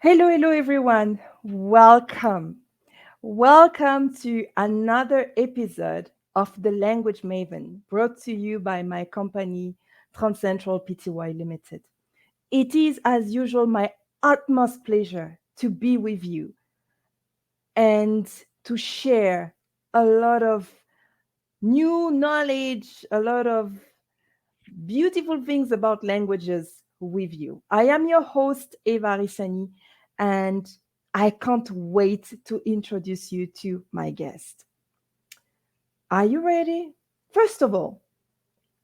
Hello everyone. Welcome. Welcome to another episode of The Language Maven, brought to you by my company, transcentralptyltd Limited. It is, as usual, my utmost pleasure to be with you and to share a lot of new knowledge, a lot of beautiful things about languages with you. I am your host, evaarissani, and I can't wait to introduce you to my guest. Are you ready? First of all,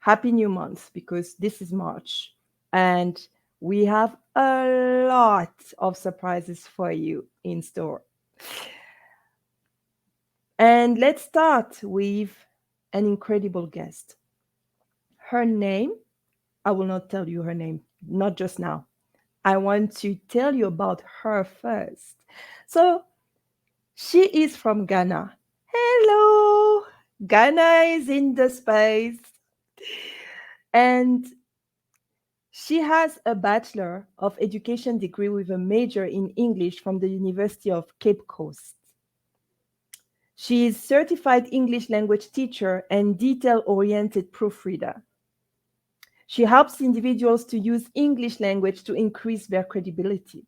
happy new month because this is March and we have a lot of surprises for you in store. And let's start with an incredible guest. Her name, I will not tell you her name, not just now. I want to tell you about her first. So, she is from Ghana. Hello! Ghana is in the space. And she has a Bachelor of Education degree with a major in English from the University of Cape Coast. She is certified English language teacher and detail-oriented proofreader. She helps individuals to use English language to increase their credibility.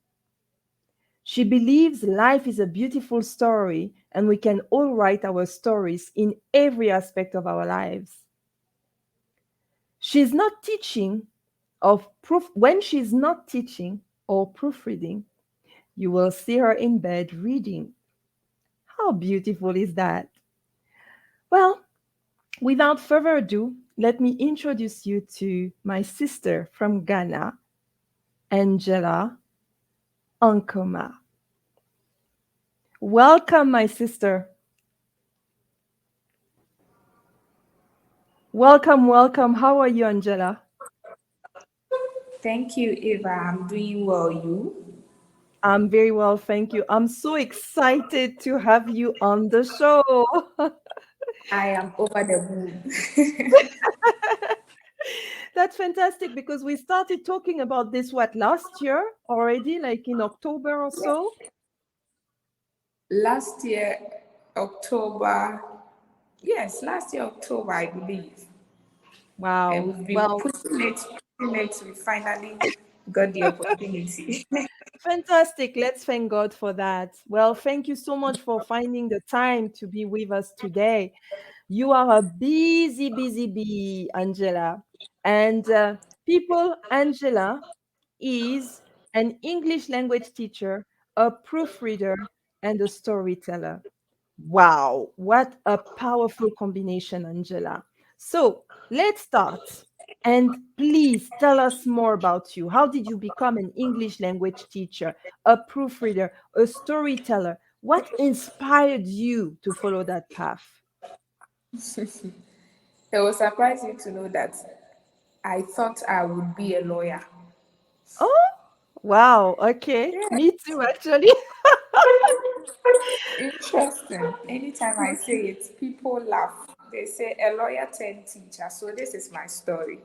She believes life is a beautiful story and we can all write our stories in every aspect of our lives. She's not teaching of proof when she's not teaching or proofreading, you will see her in bed reading. How beautiful is that? Well, without further ado, let me introduce you to my sister from Ghana, Angelaankoma. Welcome, my sister. Welcome. How are you, Angela? Thank you, Eva. I'm doing well. You? I'm very well, thank you. I'm so excited to have you on the show. I am over the moon. That's fantastic because we started talking about this last year already, like in October or so. Last year, October. Yes, last year, October, I believe. And Wow. we've been Well, pushing it. We finally got the opportunity. fantastic. Let's thank God for that. Well, thank you so much for finding the time to be with us today. You are a busy bee, Angela. And Angela is an English language teacher, a proofreader, and a storyteller. Wow, what a powerful combination, Angela. So let's start. And please tell us more about you. How did you become an English language teacher, a proofreader, a storyteller? What inspired you to follow that path? It will surprise you to know that I thought I would be a lawyer. Oh, wow. Okay. Me too, actually. Interesting. Anytime I say it, people laugh. They say a lawyer turned teacher. So this is my story.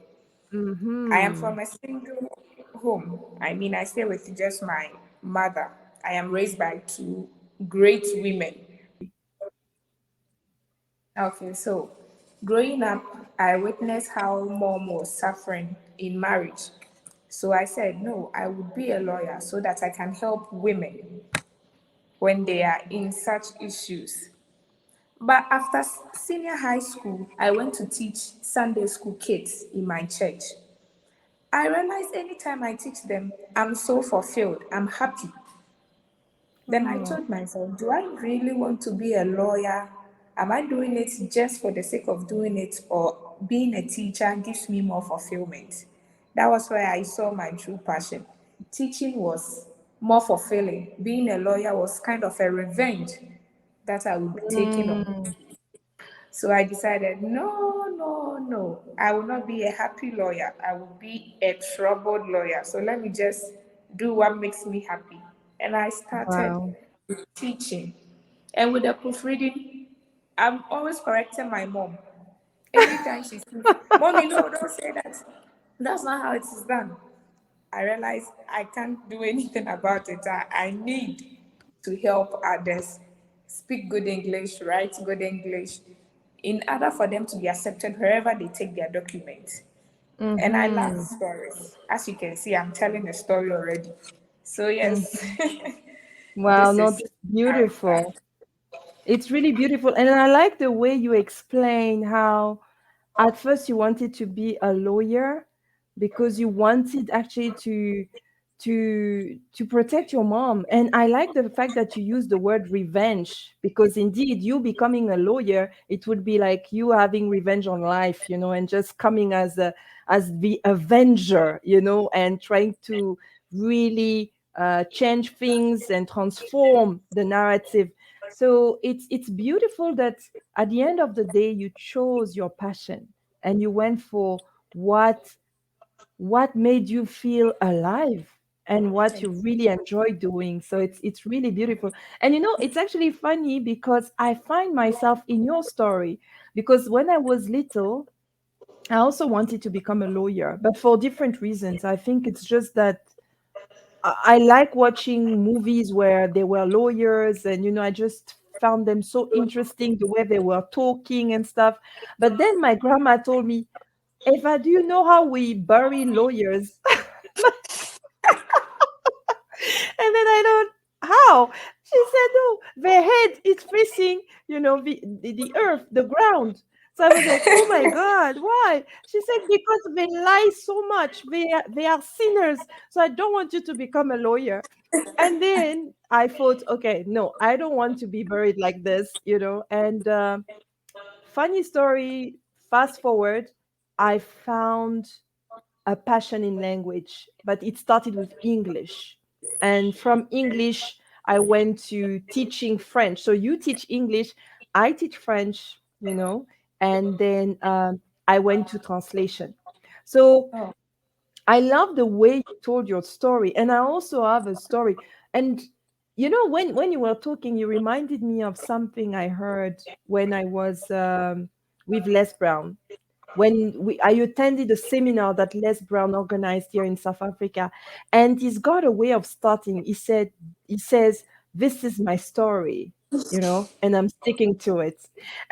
I am Mm-hmm. from a single home. I mean, I stay with just my mother. I am raised by two great women. Okay, so growing up, I witnessed how mom was suffering in marriage. So I said, no, I would be a lawyer so that I can help women when they are in such issues. But after senior high school, I went to teach Sunday school kids in my church. I realized anytime I teach them, I'm so fulfilled, I'm happy. Then I Oh, told myself, do I really want to be a lawyer? Am I doing it just for the sake of doing it, or being a teacher gives me more fulfillment? That was where I saw my true passion. Teaching was more fulfilling. Being a lawyer was kind of a revenge that I would be taking on. mm, So I decided, no, I will not be a happy lawyer. I will be a troubled lawyer. So let me just do what makes me happy. And I started wow. teaching. And with the proofreading, I'm always correcting my mom. Anytime she says, Mommy, no, don't say that. That's not how it is done. I realized I can't do anything about it. I need to help others speak good English, write good English, in order for them to be accepted wherever they take their documents. And I love Mm-hmm. stories. As you can see, I'm telling a story already. So, yes, Mm-hmm. Wow, this no, is that's how it started. beautiful. It's really beautiful. And I like the way you explain how at first you wanted to be a lawyer because you wanted actually to protect your mom. And I like the fact that you use the word revenge, because indeed you becoming a lawyer, it would be like you having revenge on life, and just coming as the avenger, and trying to really change things and transform the narrative. So it's beautiful that at the end of the day you chose your passion and you went for what made you feel alive and what you really enjoy doing. So it's really beautiful. And it's actually funny because I find myself in your story, because when I was little I also wanted to become a lawyer, but for different reasons. I think it's just that I like watching movies where they were lawyers, and I just found them so interesting, the way they were talking and stuff. But then my grandma told me, Eva, do you know how we bury lawyers? And then I don't, how? She said, no, their head is facing, the earth, the ground. So I was like, oh my God, why? She said, because they lie so much. They are sinners. So I don't want you to become a lawyer. And then I thought, okay, no, I don't want to be buried like this, And funny story, fast forward, I found a passion in language, but it started with English. And from English, I went to teaching French. So you teach English, I teach French, and then I went to translation. So Oh, I love the way you told your story. And I also have a story. And when you were talking, you reminded me of something I heard when I was with Les Brown, when I attended a seminar that Les Brown organized here in South Africa, and he's got a way of starting. He says, "This is my story," and I'm sticking to it.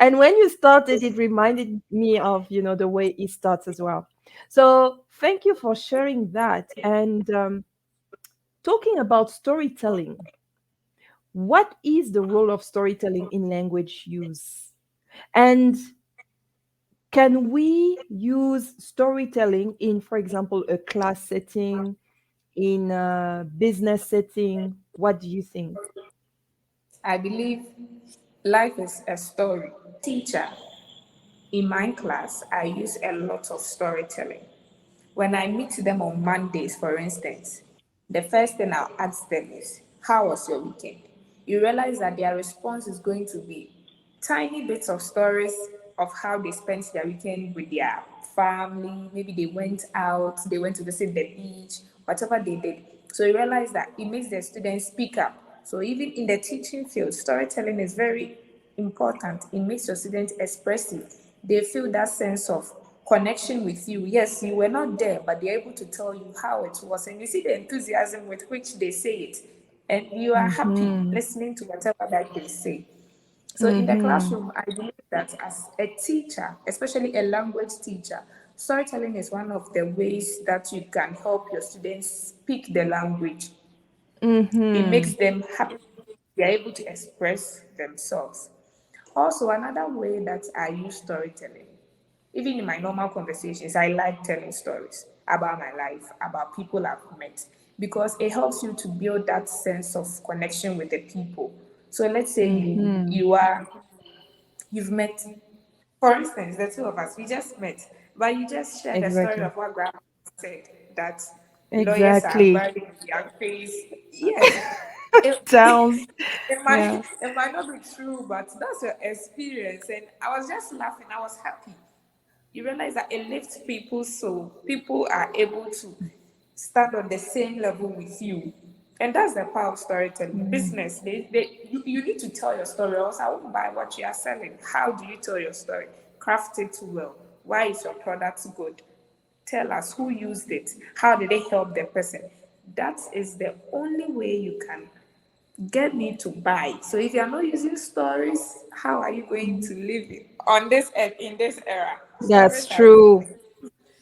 And when you started, it reminded me of the way he starts as well. So thank you for sharing that. And talking about storytelling, what is the role of storytelling in language use? And can we use storytelling in, for example, a class setting, in a business setting? What do you think? I believe life is a story. Teacher, in my class, I use a lot of storytelling. When I meet them on Mondays, for instance, the first thing I'll ask them is, how was your weekend? You realize that their response is going to be tiny bits of stories of how they spent their weekend with their family. Maybe they went out, they went to visit the beach, whatever they did. So you realize that it makes the students speak up. So even in the teaching field, storytelling is very important. It makes your students expressive. They feel that sense of connection with you. Yes, you were not there, but they're able to tell you how it was. And you see the enthusiasm with which they say it. And you are happy Mm-hmm. listening to whatever that they say. So in the Mm-hmm. classroom, I believe that as a teacher, especially a language teacher, storytelling is one of the ways that you can help your students speak the language. It Mm-hmm. makes them happy. They're able to express themselves. Also, another way that I use storytelling, even in my normal conversations, I like telling stories about my life, about people I've met, because it helps you to build that sense of connection with the people. So let's say Mm-hmm. you've met, for instance, the two of us, we just met, but you just shared the story Exactly. of what grandma said, that lawyers are Exactly. buried in their face. Yes, it, Sounds, it might yeah. it might not be true, but that's your experience. And I was just laughing, I was happy. You realize that it lifts people's soul. People are able to stand on the same level with you. And that's the power of storytelling. Mm. Business, you need to tell your story, or else I won't buy what you are selling. How do you tell your story? Craft it well. Why is your product good? tell us who used it, how did it help the person. That is the only way you can get me to buy. So if you're not using stories, how are you going to live it on this in this era? That's Stories are true. everything.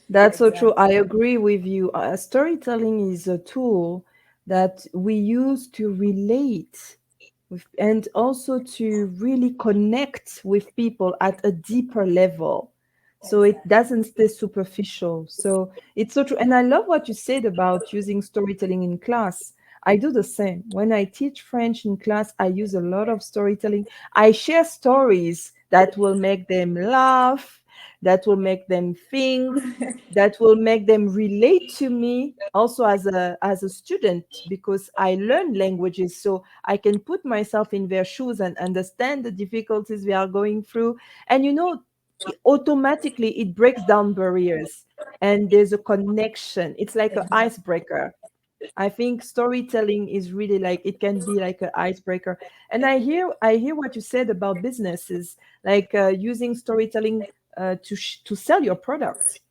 That's so true. I Exactly. agree with you. Storytelling is a tool that we use to relate with, and also to really connect with people at a deeper level. So it Exactly. doesn't stay superficial. So it's so true. And I love what you said about using storytelling in class. I do the same. When I teach French in class, I use a lot of storytelling. I share stories that will make them laugh, that will make them think, that will make them relate to me also as a student, because I learn languages, so I can put myself in their shoes and understand the difficulties we are going through. And automatically it breaks down barriers, and there's a connection. It's like an icebreaker. I think storytelling is really like, it can be like an icebreaker. And I hear what you said about businesses, like using storytelling to sell your product,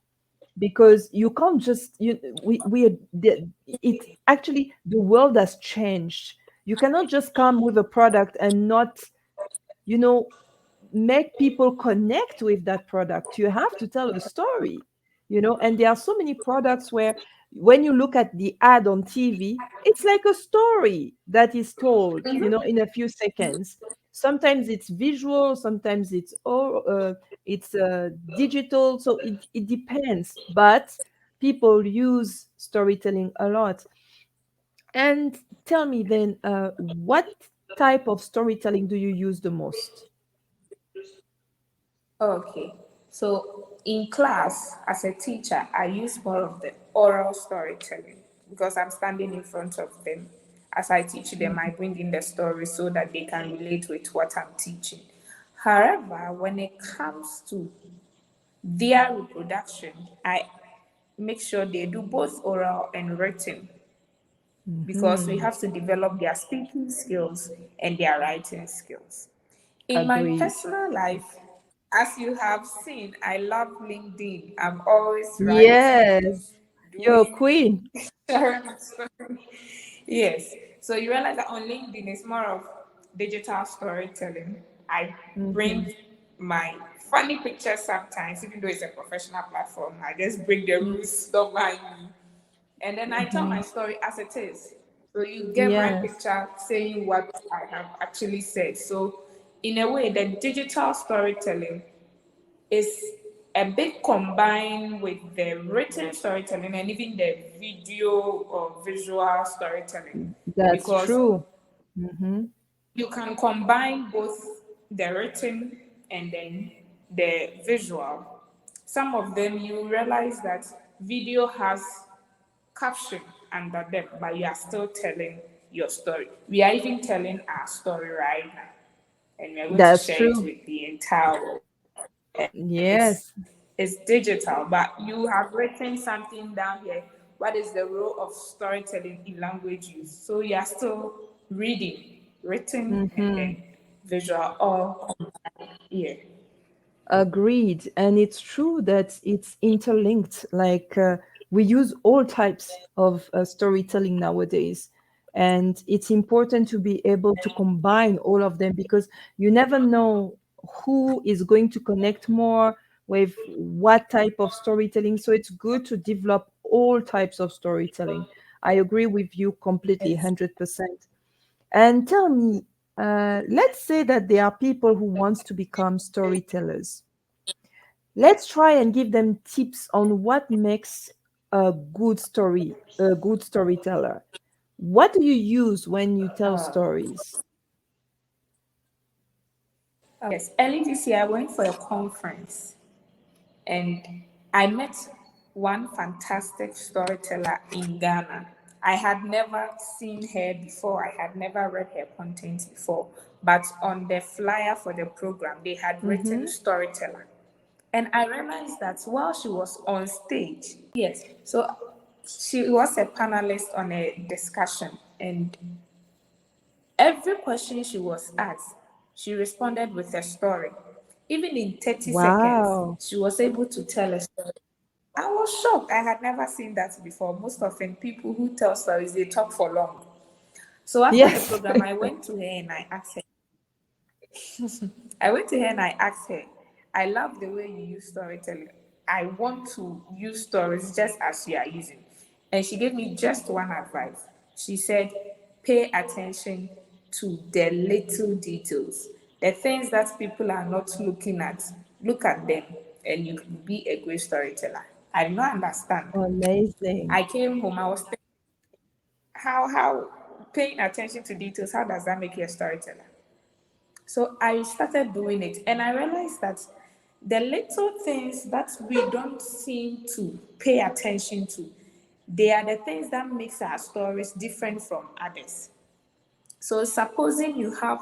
because you can't just it actually, the world has changed. You cannot just come with a product and not, you know make people connect with that product. You have to tell a story. And there are so many products where, when you look at the ad on TV, it's like a story that is told, in a few seconds. Sometimes it's visual, sometimes it's digital, so it depends, but people use storytelling a lot. And tell me then, what type of storytelling do you use the most? Okay. So in class, as a teacher, I use more of the oral storytelling because I'm standing in front of them. As I teach them, I bring in the story so that they can relate with what I'm teaching. However, when it comes to their reproduction, I make sure they do both oral and written because we Hmm. have to develop their speaking skills and their writing skills. In my Agreed. personal life, as you have seen, I love LinkedIn. I'm always writing, Yes, you're a doing, queen. sharing my story. Yes. So you realize that on LinkedIn it's more of digital storytelling. I Hmm. bring my funny pictures sometimes, even though it's a professional platform. I just bring the rules, don't mind me. And then I tell my Hmm. story as it is. So you get my Yes, picture saying what I have actually said. So in a way, the digital storytelling is a bit combined with the written storytelling and even the video or visual storytelling that's because true. Hmm. you can combine both the written and then the visual. Some of them you realize that video has caption under them, but you are still telling your story. We are even telling our story right now, and we are going to That's share it true. with the entire world. Yes. It's digital, but you have written something down here. What is the role of storytelling in language use? So you are still reading, written, and Hmm. then visual all here. Agreed. And it's true that it's interlinked. Like, we use all types of storytelling nowadays. And it's important to be able to combine all of them, because you never know who is going to connect more with what type of storytelling. So it's good to develop all types of storytelling. I agree with you completely, Yes. 100%. And tell me, let's say that there are people who wants to become storytellers. Let's try and give them tips on what makes a good storyteller. What do you use when you tell stories? Yes. Early this year, I went for a conference and I met one fantastic storyteller in Ghana. I had never seen her before, I had never read her content before, but on the flyer for the program, they had written Mm-hmm. storyteller. And I realized that while she was on stage, yes, so she was a panelist on a discussion, and every question she was asked, she responded with a story. Even in 30 seconds, Wow. she was able to tell a story. I was shocked. I had never seen that before. Most often, people who tell stories, they talk for long. So after the Yes. program, I went to her and I asked her, I love the way you use storytelling. I want to use stories just as you are using. And she gave me just one advice. She said, pay attention to the little details, the things that people are not looking at. Look at them, and you can be a great storyteller. I did not understand. Amazing. I came home, I was thinking, how paying attention to details, how does that make you a storyteller? So I started doing it, and I realized that the little things that we don't seem to pay attention to, they are the things that makes our stories different from others. So supposing you have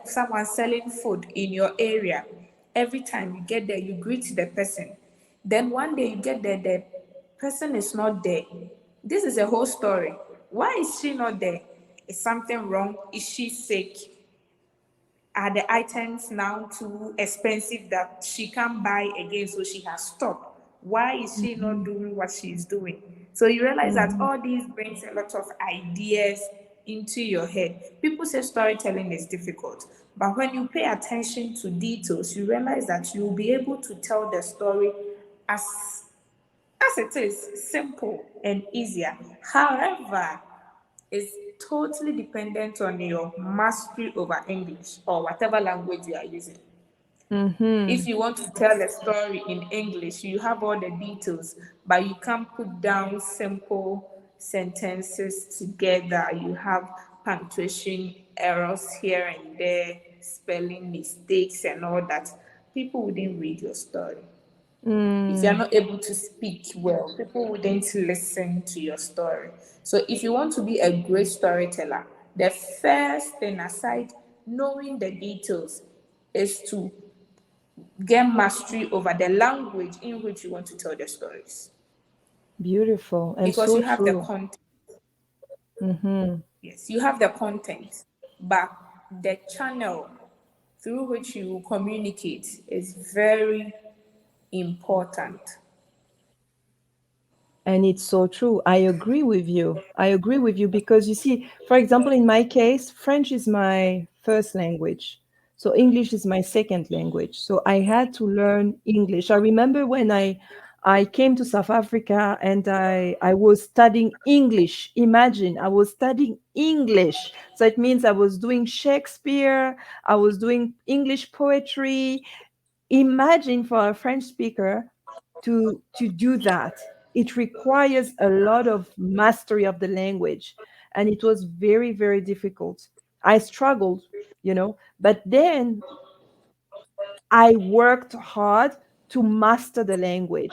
someone selling food in your area, every time you get there, you greet the person. Then one day you get there, the person is not there. This is a whole story. Why is she not there? Is something wrong? Is she sick? Are the items now too expensive that she can't buy again, so she has stopped? Why is she not Mhm. doing what she's doing? So you realize that Mhm. all these brings a lot of ideas into your head. People say storytelling is difficult, but when you pay attention to details, you realize that you'll be able to tell the story as it is, simple and easier. However, it's totally dependent on your mastery over English or whatever language you are using. If Mhm. you want to tell a story in English, you have all the details, but you can't put down simple sentences together. You have punctuation errors here and there, spelling mistakes, and all that. People wouldn't read your story. If you're Mm. not able to speak well, people wouldn't listen to your story. So, if you want to be a great storyteller, the first thing, aside knowing the details, is to get mastery over the language in which you want to tell the stories. Beautiful and Because so you have the true. content, Mhm. yes, you have the content, but the channel through which you communicate is very important. And it's so true. I agree with you. I agree with you because you see, for example, in my case, French is my first language. So English is my second language. So I had to learn English. I remember when I came to South Africa and I was studying English. Imagine, I was studying English. So it means I was doing Shakespeare, I was doing English poetry. Imagine for a French speaker to do that. It requires a lot of mastery of the language, and it was very very difficult. I struggled, but then I worked hard to master the language.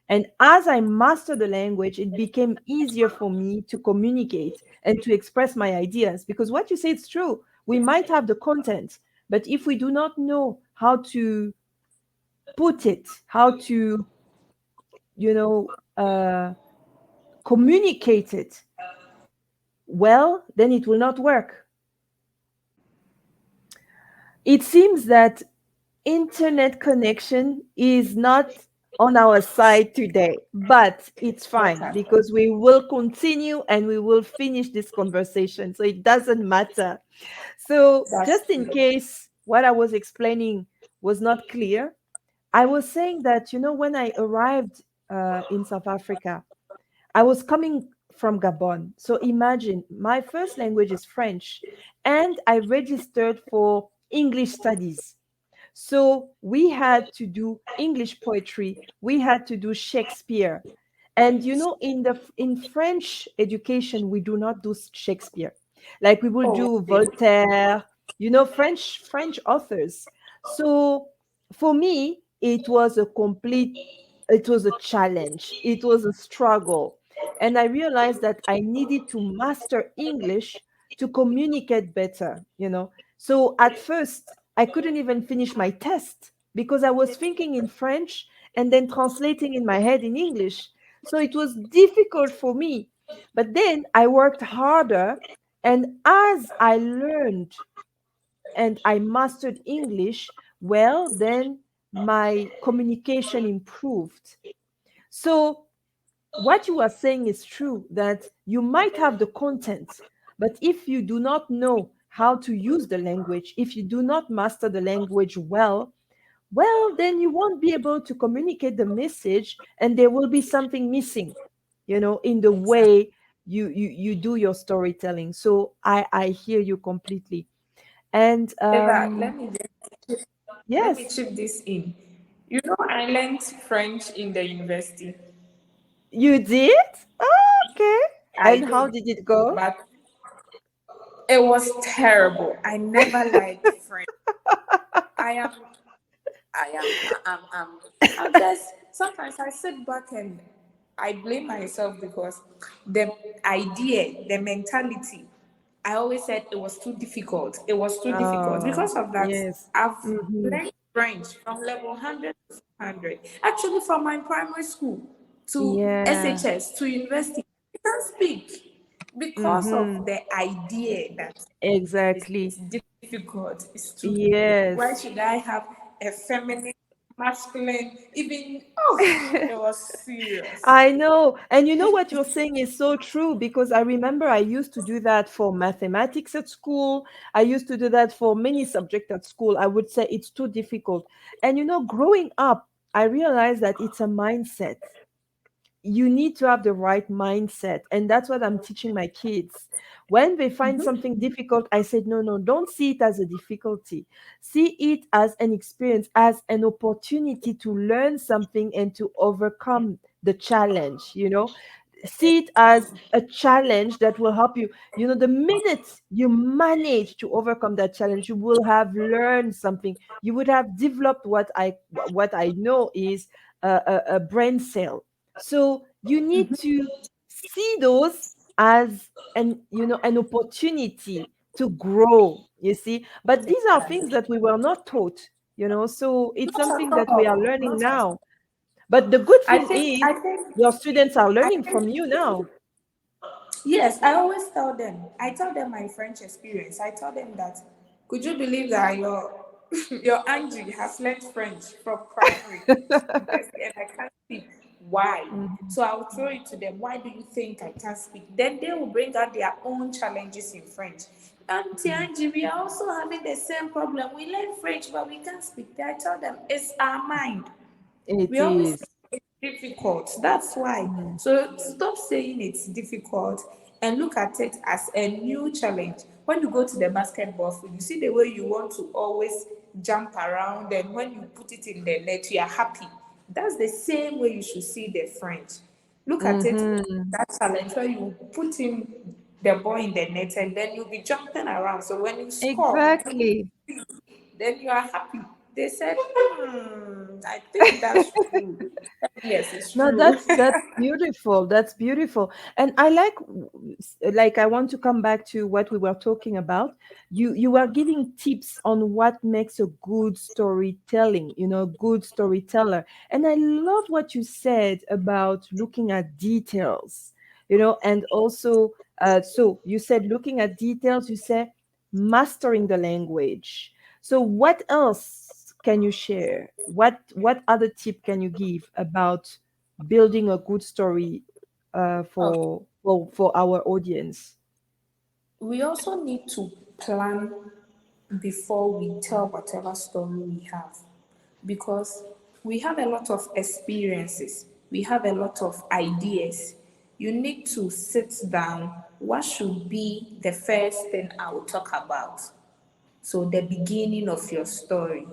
And as I mastered the language, it became easier for me to communicate and to express my ideas. Because what you say is true. We might have the content, but if we do not know how to put it, how to, you know, communicate it well, then it will not work. It seems that internet connection is not on our side today, but it's fine Important. because we will continue and we will finish this conversation. So it doesn't matter. So, That's just in true. case what I was explaining was not clear, I was saying that, when I arrived in South Africa, I was coming from Gabon. So imagine my first language is French, and I registered for English studies. So we had to do English poetry, we had to do Shakespeare. And in French education, we do not do Shakespeare. Like we will Oh, do okay. Voltaire, French authors. So for me, it was a challenge. It was a struggle. And I realized that I needed to master English to communicate better. So at first, I couldn't even finish my test because I was thinking in French and then translating in my head in English. So it was difficult for me. But then I worked harder. And as I learned and I mastered English, well, then my communication improved. So what you are saying is true, that you might have the content, but if you do not know how to use the language, if you do not master the language well, then you won't be able to communicate the message, and there will be something missing, in the Exactly. way you do your storytelling. So I hear you completely. And Eva, let me yes, chip this in. You know, I learned French in the university. you did. Okay. I And how did, did it go? but it was terrible. I never liked French. I am, I'm just, sometimes I sit back and I blame myself because the idea, the mentality, I always said it was too difficult. It was too difficult. Oh, Because of that, yes. I've Mm-hmm. learned French from level 100 to 400. Actually, from my primary school to Yeah. SHS to university, I can't speak because of Mm-hmm. the idea that it's Exactly. difficult. It's too difficult. Why Yes. should I have a feminine, masculine, even, oh, it was serious. I know. And you know what you're saying is so true, because I remember I used to do that for mathematics at school. I used to do that for many subjects at school. I would say it's too difficult. And growing up, I realized that it's a mindset. You need to have the right mindset, and that's what I'm teaching my kids. When they find something difficult, I said, no, no, don't see it as a difficulty. See it as an experience, as an opportunity to learn something and to overcome the challenge. See it as a challenge that will help you. The minute you manage to overcome that challenge, you will have learned something. You would have developed what I know is a brain cell. So you need to see those as an opportunity to grow, you see. But these are things that we were not taught, so it's Not something at that we are all. learning Not at now. all. But the good I thing think, is I think, your students are I learning think from you now. Yes, I always tell them. I tell them my French experience. I tell them that, could you believe that your your Angie has learned French from primary to university and I can't speak? Why? Mhm. So I'll throw it to them. Why do you think I can't speak? Then they will bring out their own challenges in French. Auntie Angie, we are also having the same problem. We learn French, but we can't speak. I tell them it's our mind. It We always say is. it's difficult. That's why. Mhm. So stop saying it's difficult and look at it as a new challenge. When you go to the basketball field, you see the way you want to always jump around, and when you put it in the net, you are happy. That's the same way you should see the French. Look at it, Mhm. that challenge where you put in the ball in the net and then you'll be jumping around. So when you score, Exactly. then you are happy. They said, I think that's true. Yes, it's No, true. that's beautiful. That's beautiful. And I like I want to come back to what we were talking about. You are giving tips on what makes a good storytelling, good storyteller. And I love what you said about looking at details, and also so you said looking at details, you said mastering the language. So what else can you share? What other tip can you give about building a good story Okay. for our audience? We also need to plan before we tell whatever story we have, because we have a lot of experiences, we have a lot of ideas. You need to sit down. What should be the first thing I will talk about? So the beginning of your story.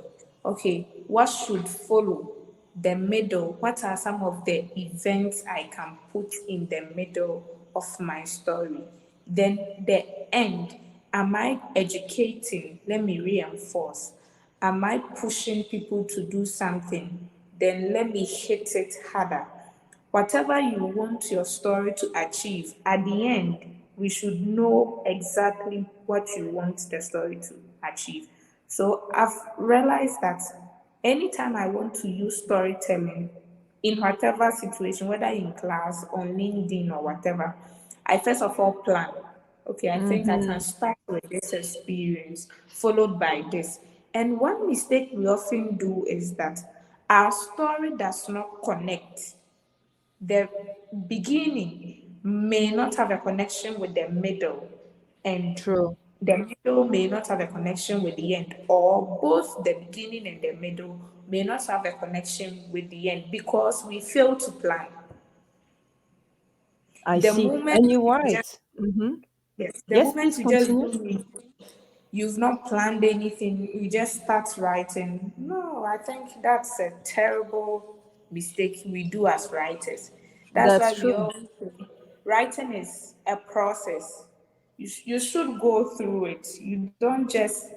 Okay, what should follow? The middle. What are some of the events I can put in the middle of my story? Then the end. Am I educating? Let me reinforce. Am I pushing people to do something? Then let me hit it harder. Whatever you want your story to achieve, at the end, we should know exactly what you want the story to achieve. So I've realized that anytime I want to use storytelling in whatever situation, whether in class, on LinkedIn, or whatever, I first of all plan. Okay, I think I can Mm-hmm. start with this experience, followed by this. And one mistake we often do is that our story does not connect. The beginning may not have a connection with the middle, and True. the middle may not have a connection with the end, or both the beginning and the middle may not have a connection with the end because we fail to plan. I The see. moment And you're you just right. Mm-hmm. yes, the Yes, moment please you just continue. do it, you've not planned anything, you just start writing. No, I think that's a terrible mistake we do as writers. That's That's why we true. all say writing is a process. You should go through it. You don't just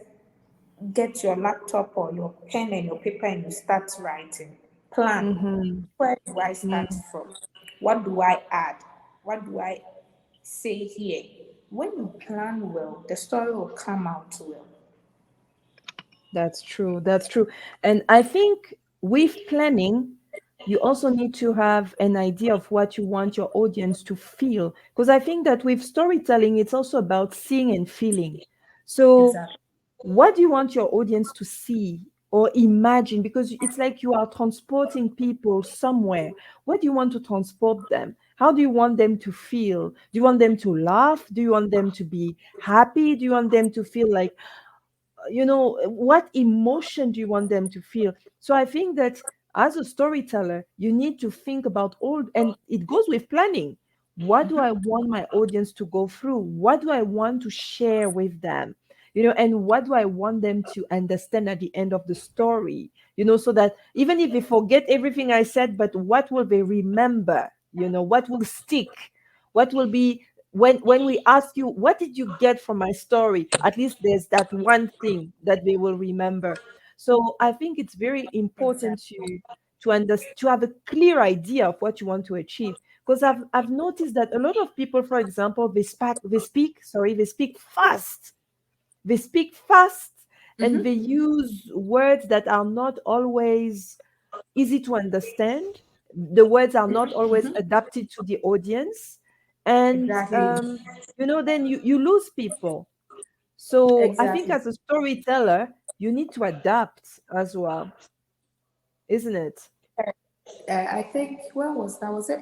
get your laptop or your pen and your paper and you start writing. Plan. Mm-hmm. Where do I start Mm, from? What do I add? What do I say here? When you plan well, the story will come out well. that's true. That's true. And I think with planning, you also need to have an idea of what you want your audience to feel. Because I think that with storytelling, it's also about seeing and feeling. So Exactly. what do you want your audience to see or imagine? Because it's like you are transporting people somewhere. What do you want to transport them? How do you want them to feel? Do you want them to laugh? Do you want them to be happy? Do you want them to feel like, what emotion do you want them to feel? So I think that as a storyteller, you need to think about all, and it goes with planning. What do I want my audience to go through? What do I want to share with them? And what do I want them to understand at the end of the story? So that even if they forget everything I said, but what will they remember? What will stick? What will be when we ask you, what did you get from my story? At least there's that one thing that they will remember. So I think it's very important Exactly. to have a clear idea of what you want to achieve. Because I've noticed that a lot of people, for example, they speak fast. They speak fast, and they Mm-hmm. use words that are not always easy to understand. The words are not always adapted to the audience. And Exactly. then you lose people. So I think Exactly. as a storyteller, you need to adapt as well, isn't it? I think where was that? Was it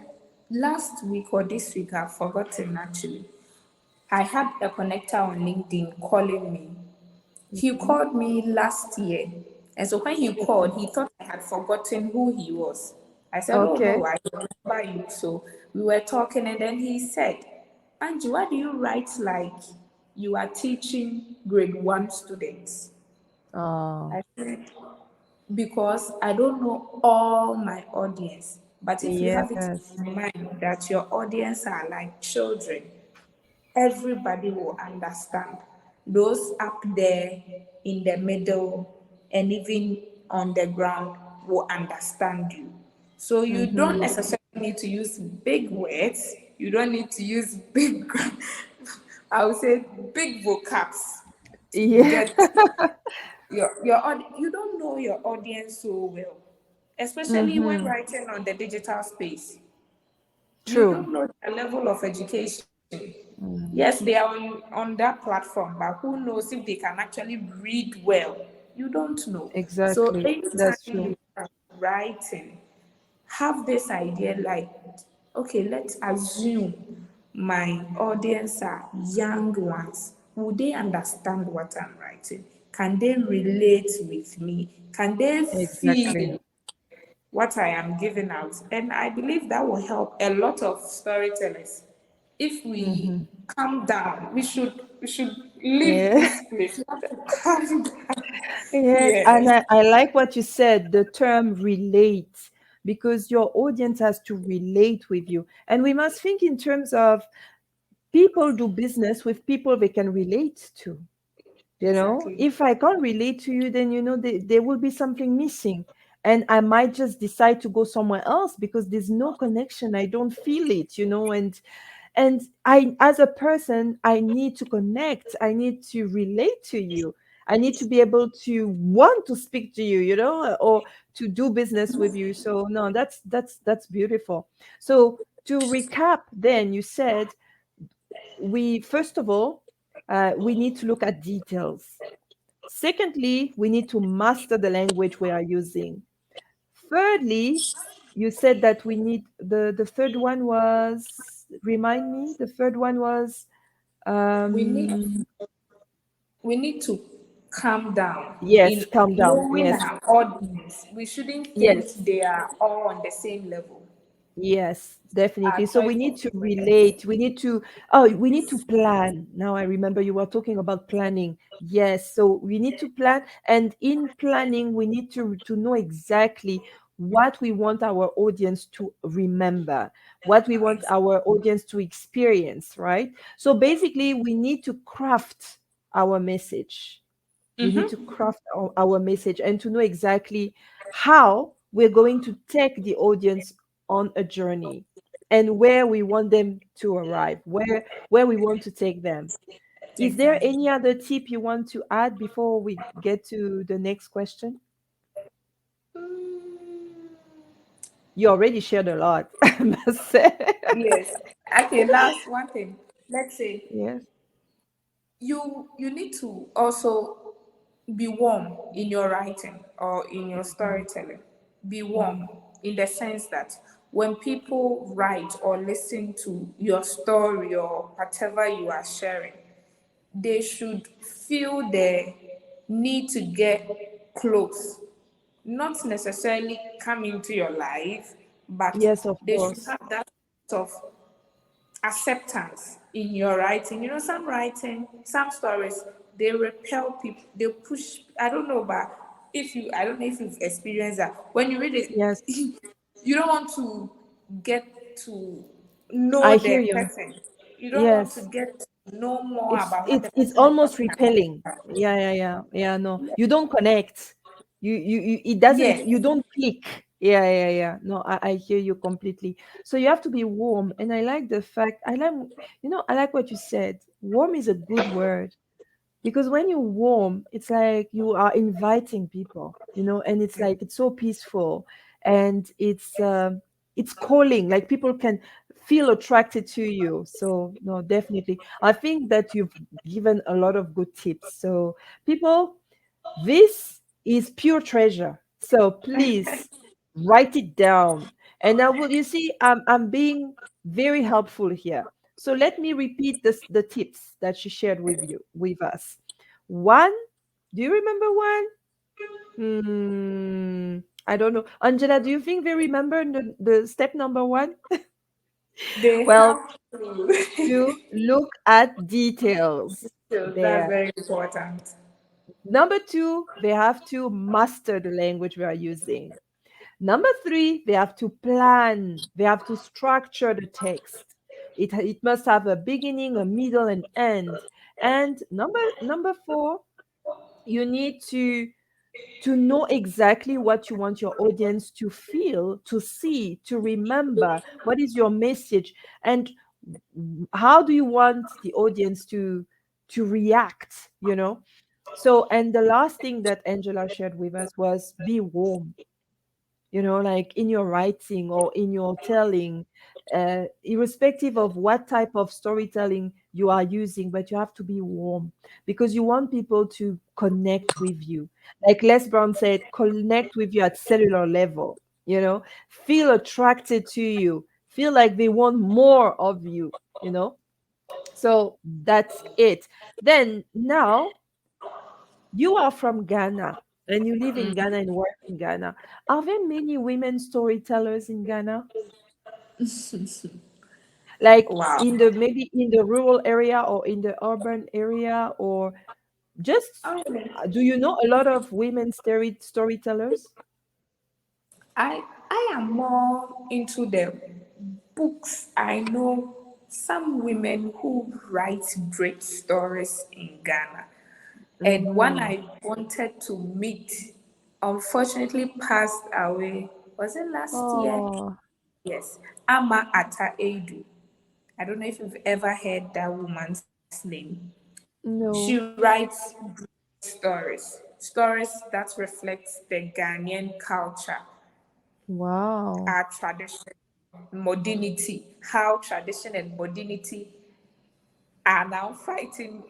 last week or this week? I've forgotten actually. I had a connector on LinkedIn calling me. He Mhm. called me last year. And so when he called, he thought I had forgotten who he was. I said, oh Okay. no, I remember you. So we were talking, and then he said, Angie, why do you write like you are teaching grade 1 students? Oh, I said, because I don't know all my audience. But if you have it yes. in mind that your audience are like children, everybody will understand. Those up there in the middle and even on the ground will understand you. So you don't Mm-hmm. necessarily need to use big words. You don't need to use big, I would say big vocabs to Yeah. get you don't know your audience so well, especially when Mm-hmm. writing on the digital space. You True. don't know their level of education. Yes, Mm. they are on that platform, but who knows if they can actually read well? You don't know. So Exactly. anytime That's true. you are writing, have this idea like, okay, let's assume my audience are young ones. Would they understand what I'm writing? Can they relate with me? Can they Exactly. feel what I am giving out? And I believe that will help a lot of storytellers. If we Mm-hmm. calm down, we should leave Yeah. this place. We have to calm down. Yes, and Yes, I like what you said, the term relate, because your audience has to relate with you. And we must think in terms of people do business with people they can relate to. exactly. If I can't relate to you, then there will be something missing. And I might just decide to go somewhere else because there's no connection. I don't feel it. And I, as a person, I need to connect. I need to relate to you. I need to be able to want to speak to you, or to do business with you. So no, that's beautiful. So to recap, then you said, we first of all, we need to look at details. Secondly, we need to master the language we are using. Thirdly, you said that we need the third one was, remind me, the third one was We need um we need to calm down yes, in calm down. knowing Yes, our audience. We shouldn't think yes. they are all on the same level. Yes, definitely. Our So we choice need of to words. relate. We need to plan. Now I remember you were talking about planning. Yes, so we need to plan, and in planning, we need to know exactly what we want our audience to remember, what we want our audience to experience, right? So basically, we need to craft our message. We need to craft our message and to know exactly how we're going to take the audience on a journey and where we want them to arrive, where we want to take them. Is there Exactly. any other tip you want to add before we get to the next question? Mm, You already shared a lot, I must say. yes. Okay, last one thing. Let's say Yes. you need to also be warm in your writing or in your storytelling. Be warm in the sense that when people write or listen to your story or whatever you are sharing, they should feel the need to get close, not necessarily come into your life, but Yes, of they should course. have that sort of acceptance in your writing. You know, some writing, some stories, they repel people, they push. I don't know, but I don't know if you've experienced that. When you read it, Yes, you don't want to get to I know hear the you. person. You don't want to Yes. get to know more it's about what it's the it's person is almost talking about. repelling. Yeah, no, you don't connect. You it doesn't, Yes, you don't click. Yeah, no, I hear you completely. So you have to be warm, and I like the fact, I like what you said. Warm is a good word, because when you're warm, it's like you are inviting people, and it's like it's so peaceful, and it's calling, like people can feel attracted to you. So no, definitely, I think that you've given a lot of good tips. So people, this is pure treasure, so please write it down. And I will, you see, I'm being very helpful here. So let me repeat the tips that she shared with us. One, do you remember one? I don't know. Angela, do you think they remember the step number one? they Well, have to. to look at details So that's there. very important. Number two, they have to master the language we are using. Number three, they have to plan, they have to structure the text. It must have a beginning, a middle, and end. And number four, you need to know exactly what you want your audience to feel, to see, to remember. What is your message? And how do you want the audience to react, So, and the last thing that Angela shared with us was be warm, like in your writing or in your telling, irrespective of what type of storytelling you are using, but you have to be warm because you want people to connect with you. Like Les Brown said, connect with you at cellular level, feel attracted to you, feel like they want more of you. So that's it. Then now you are from Ghana and you live in Ghana and work in Ghana. Are there many women storytellers in Ghana? Like Wow. in the maybe in the rural area or in the urban area, or just Okay. do you know a lot of women storytellers? I am more into the books. I know some women who write great stories in Ghana. And one Mm-hmm. I wanted to meet unfortunately passed away. Was it last year? Oh, Yes. Ama Ata Edu. I don't know if you've ever heard that woman's name. She no. writes great stories that reflect the Ghanaian culture, Wow. our tradition, modernity, how tradition and modernity are now fighting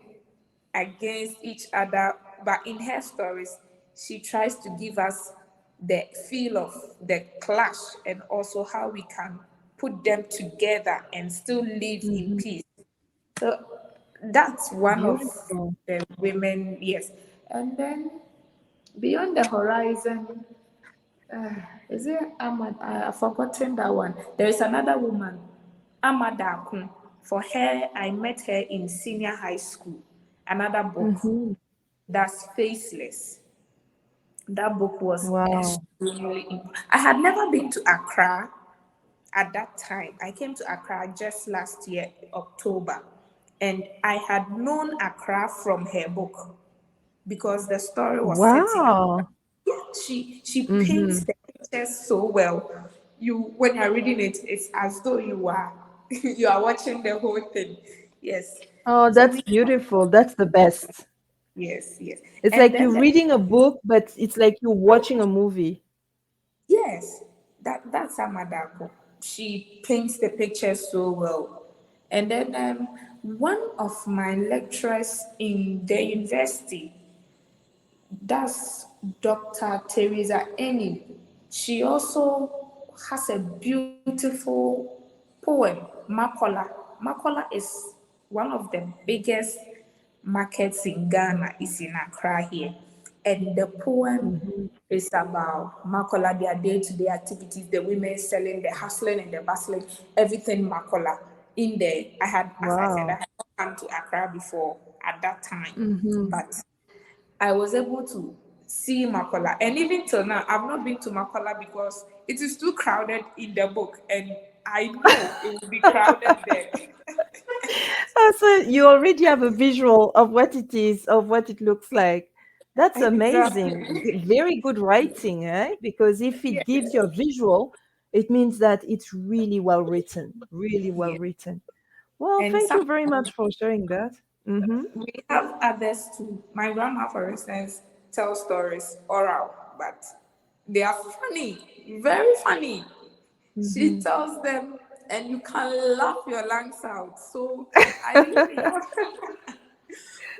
against each other. But in her stories, she tries to give us the feel of the clash and also how we can put them together and still live in Hmm. peace. So that's one of Beautiful. the women, yes. And then beyond the horizon, uh, is it Ahmad? I've forgotten that one. There is another woman, Amadakun. For her, I met her in senior high school. Another book Hmm. that's faceless. That book was Wow. extremely important. I had never been to Accra at that time. I came to Accra just last year, October, and I had known Accra from her book because the story was set in Accra. Wow. Yeah, she paints Hmm. the pictures so well. You when you're reading it, it's as though you are you are watching the whole thing. Yes. Oh, So that's we beautiful. That's the best. yes, yes. It's And like then you're reading a book, but it's like you're watching a movie. yes, that's Amadako. She paints the pictures so well. And then one of my lecturers in the university, that's Dr. Teresa Eni. She also has a beautiful poem, Makola. Makola is one of the biggest markets in Ghana, is in Accra here. And the poem Hmm. is about Makola, their day-to-day activities, the women selling, the hustling and the bustling, everything Makola. In there, I had, as I said, I Wow. had not come to Accra before at that time, Hmm. but I was able to see Makola. And even till now, I've not been to Makola because it is too crowded in the book. And I know it will be crowded there. So you already have a visual of what it is, of what it looks like. That's amazing. Exactly. Very good writing, eh? Because if it gives you a Yes. visual, it means that it's really well written, really well Yes. written. Well, And thank you very sometimes much for sharing that. Mm-hmm. we have others too. My grandma, for instance, tells stories oral, but they are funny, very funny. She Mm-hmm. tells them, and you can laugh your lungs out. So I think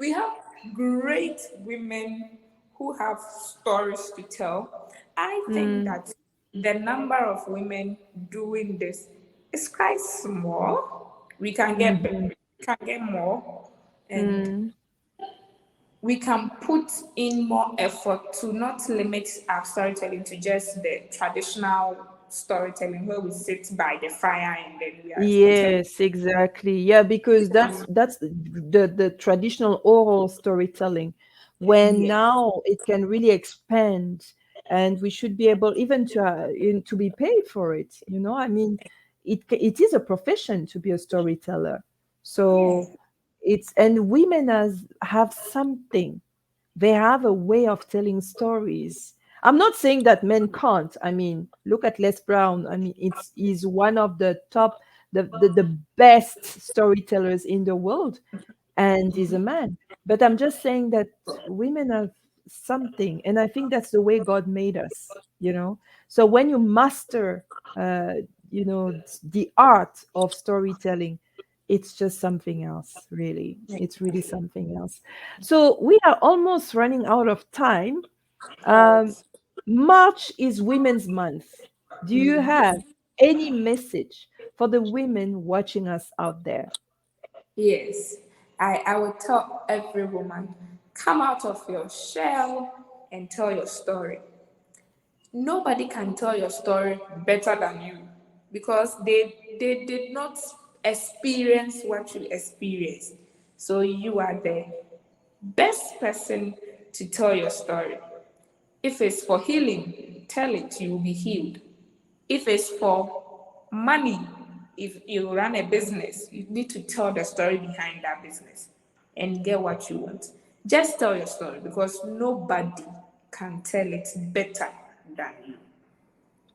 we have great women who have stories to tell. I think Mm, that the number of women doing this is quite small. mm-hmm. We can get more, and Mm. we can put in more effort to not limit our storytelling to just the traditional storytelling where we sit by the fire and then we are telling. Yes, exactly. Yeah, because that's the traditional oral storytelling. When Yes, now it can really expand, and we should be able even to be paid for it. I mean, it is a profession to be a storyteller. yes, So it's and women as have something. They have a way of telling stories. I'm not saying that men can't. I mean, look at Les Brown. I mean, it's he's one of the top, the best storytellers in the world, and he's a man. But I'm just saying that women have something, and I think that's the way God made us. So when you master, uh, the art of storytelling, it's just something else, really. It's really exactly. something else. So we are almost running out of time. Oh, Um, March is Women's Month. Do you have any message for the women watching us out there? yes. I will tell every woman, come out of your shell and tell your story. Nobody can tell your story better than you because they did not experience what you experienced. So you are the best person to tell your story. If it's for healing, tell it, you will be healed. If it's for money, if you run a business, you need to tell the story behind that business and get what you want. Just tell your story because nobody can tell it better than you.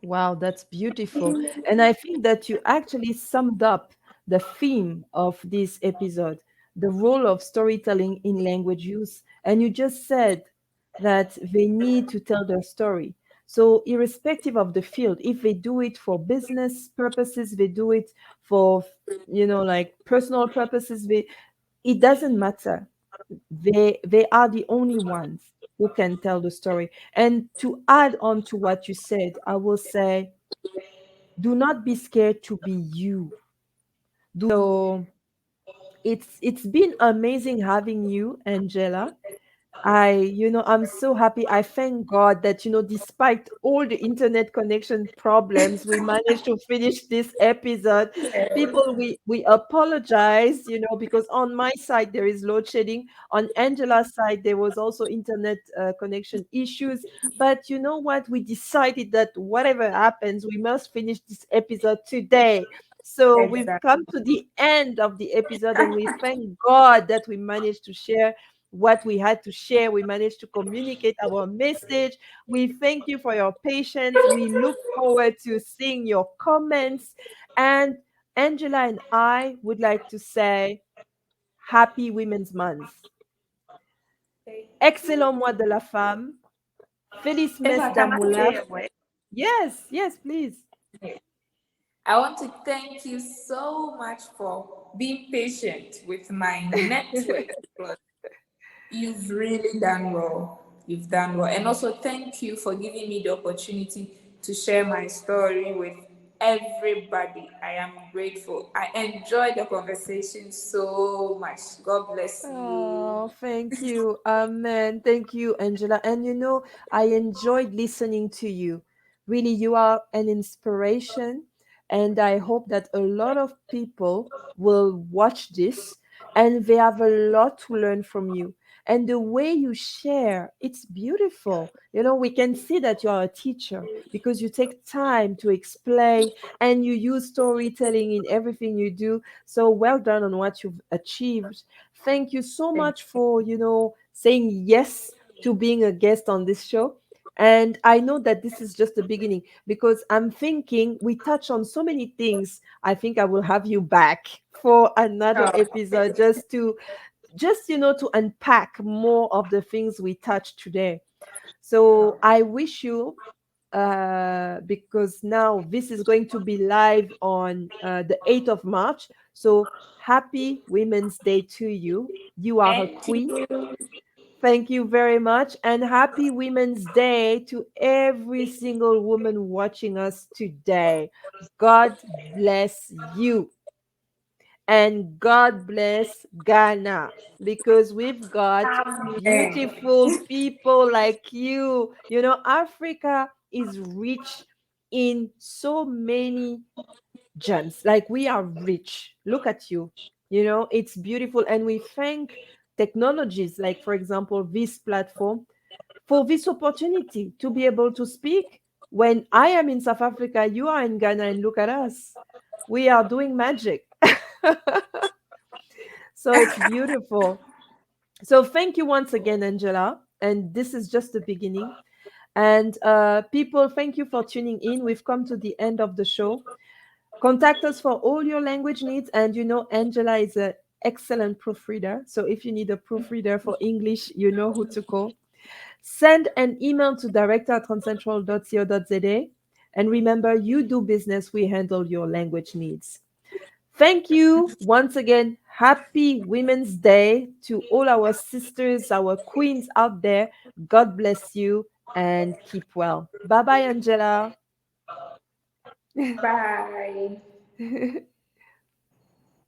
Wow, that's beautiful. And I think that you actually summed up the theme of this episode, the role of storytelling in language use. And you just said that they need to tell their story. So, irrespective of the field, if they do it for business purposes, they do it for, like personal purposes, it doesn't matter. They are the only ones. who can tell the story. And to add on to what you said, I will say, do not be scared to be you. So it's been amazing having you, Angela. I'm so happy. I thank God that, despite all the internet connection problems, we managed to finish this episode. People, we apologize, because on my side there is load shedding. On Angela's side, there was also internet connection issues. But you know what? We decided that whatever happens, we must finish this episode today. So we've Exactly. come to the end of the episode, and we thank God that we managed to share what we had to share. We managed to communicate our message. We thank you for your patience. We look forward to seeing your comments. And Angela and I would like to say Happy Women's Month. Thank you. Excellent mois de la femme. Feliz mes Eva, can I d'amour. say a word? Yes, yes, please. I want to thank you so much for being patient with my network. You've really done well. You've done well. And also, thank you for giving me the opportunity to share my story with everybody. I am grateful. I enjoyed the conversation so much. God bless you. Oh, thank you. Amen. Thank you, Angela. And I enjoyed listening to you. Really, you are an inspiration. And I hope that a lot of people will watch this and they have a lot to learn from you. And the way you share, it's beautiful. We can see that you are a teacher because you take time to explain and you use storytelling in everything you do. So well done on what you've achieved. Thank you so Thank much for, saying yes to being a guest on this show. And I know that this is just the beginning because I'm thinking we touch on so many things. I think I will have you back for another you. episode to unpack more of the things we touched today. So I wish you because now this is going to be live on the 8th of March. So happy Women's Day to you. You are a And queen. you. Thank you very much. And happy Women's Day to every single woman watching us today. God bless you. And God bless Ghana because we've got Amen. beautiful people like you. Africa is rich in so many gems. Like we are rich. Look at you. It's beautiful. And we thank technologies like, for example, this platform for this opportunity to be able to speak. When I am in South Africa, you are in Ghana, and look at us. We are doing magic. So it's beautiful. So thank you once again, Angela. And this is just the beginning. And people, thank you for tuning in. We've come to the end of the show. Contact us for all your language needs. And Angela is an excellent proofreader. So if you need a proofreader for English, you know who to call. Send an email to director@transcentral.co.za. And remember, you do business, we handle your language needs. Thank you once again. Happy Women's Day to all our sisters, our queens out there. God bless you and keep well. Bye bye, Angela. Bye.